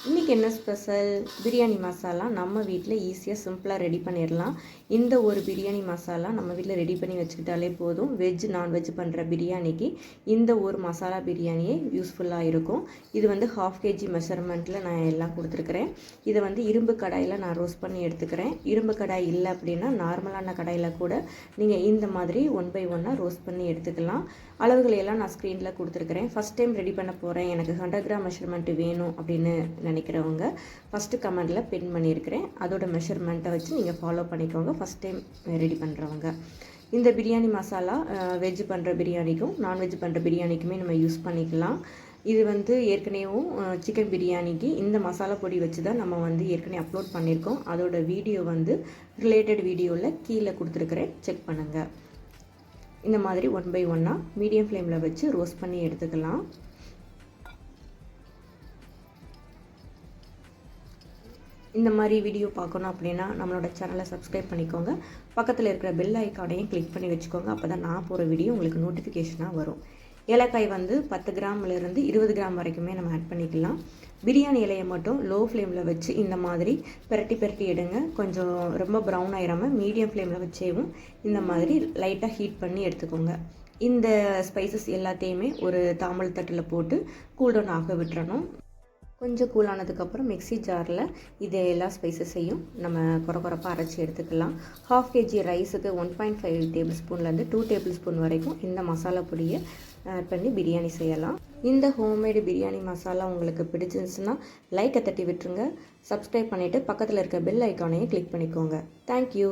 இன்றைக்கி என்ன ஸ்பெஷல்? பிரியாணி மசாலா நம்ம வீட்டில் ஈஸியாக சிம்பிளாக ரெடி பண்ணிடலாம். இந்த ஒரு பிரியாணி மசாலா நம்ம வீட்டில் ரெடி பண்ணி வச்சுக்கிட்டாலே போதும். வெஜ் நான்வெஜ் பண்ணுற பிரியாணிக்கு இந்த ஒரு மசாலா பிரியாணியே யூஸ்ஃபுல்லாக இருக்கும். இது வந்து 1/2 kg மெஷர்மெண்ட்டில் நான் எல்லாம் கொடுத்துருக்குறேன். இதை வந்து இரும்பு கடாயில் நான் ரோஸ்ட் பண்ணி எடுத்துக்கிறேன். இரும்பு கடாய் இல்லை அப்படின்னா நார்மலான கடாயில் கூட நீங்கள் இந்த மாதிரி 1 by 1 ரோஸ்ட் பண்ணி எடுத்துக்கலாம். அளவுகளையெல்லாம் நான் ஸ்க்ரீனில் கொடுத்துருக்குறேன். ஃபஸ்ட் டைம் ரெடி பண்ண போகிறேன், எனக்கு 100 கிராம் மெஷர்மெண்ட்டு வேணும் அப்படின்னு நினைக்கிறவங்க ஃபஸ்ட்டு கமெண்டில் பின் பண்ணியிருக்கிறேன். அதோட மெஷர்மெண்ட்டை வச்சு நீங்கள் ஃபாலோ பண்ணிக்கோங்க ஃபஸ்ட் டைம் ரெடி பண்ணுறவங்க. இந்த பிரியாணி மசாலா வெஜ் பண்ணுற பிரியாணிக்கும் நான்வெஜ் பண்ணுற பிரியாணிக்குமே நம்ம யூஸ் பண்ணிக்கலாம். இது வந்து ஏற்கனவேவும் சிக்கன் பிரியாணிக்கு இந்த மசாலா பொடி வச்சு தான் நம்ம வந்து ஏற்கனவே அப்லோட் பண்ணியிருக்கோம். அதோட வீடியோ வந்து ரிலேட்டட் வீடியோவில் கீழே கொடுத்துருக்குறேன், செக் பண்ணுங்கள். இந்த மாதிரி 1 by 1 மீடியம் ஃப்ளேமில் வச்சு ரோஸ்ட் பண்ணி எடுத்துக்கலாம். இந்த மாதிரி வீடியோ பார்க்கணும் அப்படின்னா நம்மளோட சேனலை சப்ஸ்கிரைப் பண்ணிக்கோங்க. பக்கத்தில் இருக்கிற பெல் ஐக்கானையும் கிளிக் பண்ணி வச்சுக்கோங்க. அப்போ தான் நான் போகிற வீடியோ உங்களுக்கு நோட்டிஃபிகேஷனாக வரும். ஏலக்காய் வந்து 10 கிராம்லேருந்து 20 கிராம் வரைக்குமே நம்ம ஆட் பண்ணிக்கலாம். பிரியாணி இலையை மட்டும் லோ ஃப்ளேமில் வச்சு இந்த மாதிரி பெரட்டி எடுங்க. கொஞ்சம் ரொம்ப ப்ரௌன் ஆயிராமல் மீடியம் ஃப்ளேமில் வச்சேவும் இந்த மாதிரி லைட்டாக ஹீட் பண்ணி எடுத்துக்கோங்க. இந்த ஸ்பைசஸ் எல்லாத்தையுமே ஒரு தாம்பல் தட்டில் போட்டு கூல்டவுன் ஆக விட்டுறணும். கொஞ்சம் கூலானதுக்கப்புறம் மிக்ஸி ஜாரில் இது எல்லா ஸ்பைசஸையும் நம்ம குறப்பாக அரைச்சி எடுத்துக்கலாம். 1/2 kg ரைஸுக்கு 1.5 டேபிள் ஸ்பூன்லேருந்து 2 டேபிள் ஸ்பூன் வரைக்கும் இந்த மசாலா பொடியை ஆட் பண்ணி பிரியாணி செய்யலாம். இந்த ஹோம்மேடு பிரியாணி மசாலா உங்களுக்கு பிடிச்சிருந்துச்சுன்னா லைக்கை தட்டி விட்டுருங்க. சப்ஸ்கிரைப் பண்ணிவிட்டு பக்கத்தில் இருக்க பெல் ஐக்கானையும் கிளிக் பண்ணிக்கோங்க. தேங்க்யூ.